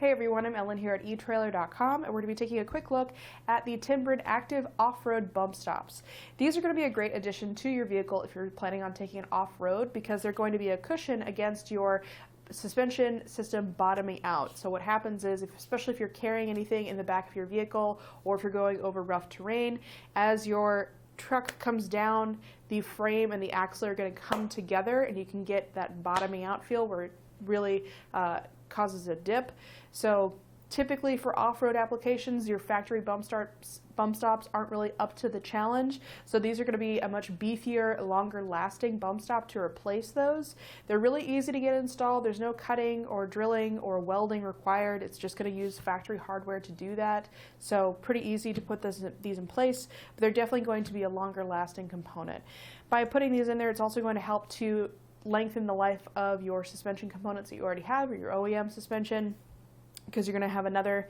Hey everyone, I'm Ellen here at etrailer.com, and we're going to be taking a quick look at the Timbren Active Off-Road Bump Stops. These are going to be a great addition to your vehicle if you're planning on taking it off-road, because they're going to be a cushion against your suspension system bottoming out. So what happens is, especially if you're carrying anything in the back of your vehicle, or if you're going over rough terrain, as your truck comes down, the frame and the axle are going to come together, and you can get that bottoming out feel where it really causes a dip. So typically for off-road applications, your factory bump stops aren't really up to the challenge. So these are going to be a much beefier, longer lasting bump stop to replace those. They're really easy to get installed. There's no cutting or drilling or welding required. It's just going to use factory hardware to do that. So pretty easy to put these in place, but they're definitely going to be a longer lasting component. By putting these in there, it's also going to help to lengthen the life of your suspension components that you already have, or your OEM suspension, because you're going to have another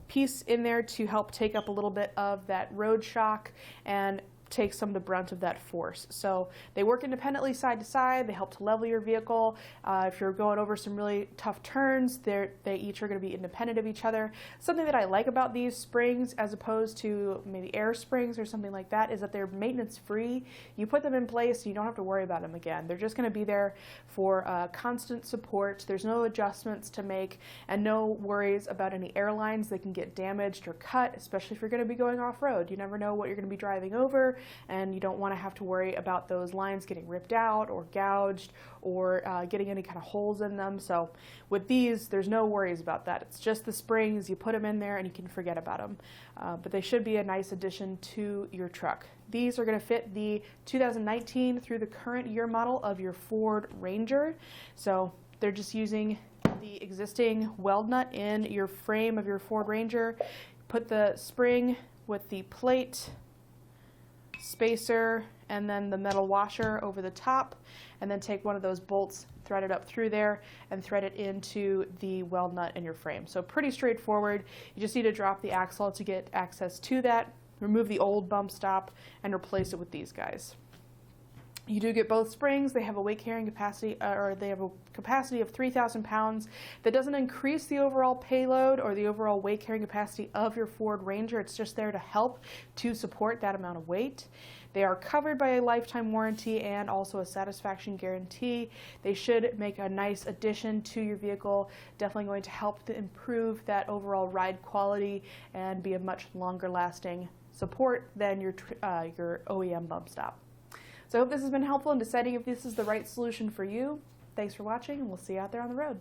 piece in there to help take up a little bit of that road shock and take some of the brunt of that force. So they work independently side to side. They help to level your vehicle. If you're going over some really tough turns, they each are going to be independent of each other. Something that I like about these springs, as opposed to maybe air springs or something like that, is that they're maintenance free. You put them in place, you don't have to worry about them again. They're just going to be there for constant support. There's no adjustments to make, and no worries about any airlines that can get damaged or cut, especially if you're going to be going off-road. You never know what you're going to be driving over, and you don't want to have to worry about those lines getting ripped out or gouged or getting any kind of holes in them. So with these, there's no worries about that. It's just the springs. You put them in there and you can forget about them. But they should be a nice addition to your truck. These are going to fit the 2019 through the current year model of your Ford Ranger. So they're just using the existing weld nut in your frame of your Ford Ranger. Put the spring with the plate, spacer, and then the metal washer over the top, and then take one of those bolts, thread it up through there, and thread it into the weld nut in your frame. So pretty straightforward. You just need to drop the axle to get access to that, remove the old bump stop, and replace it with these guys. You do get both springs. They have a weight carrying capacity, or they have a capacity of 3,000 pounds. That doesn't increase the overall payload or the overall weight carrying capacity of your Ford Ranger. It's just there to help to support that amount of weight. They are covered by a lifetime warranty and also a satisfaction guarantee. They should make a nice addition to your vehicle. Definitely going to help to improve that overall ride quality and be a much longer lasting support than your OEM bump stop. So I hope this has been helpful in deciding if this is the right solution for you. Thanks for watching, and we'll see you out there on the road.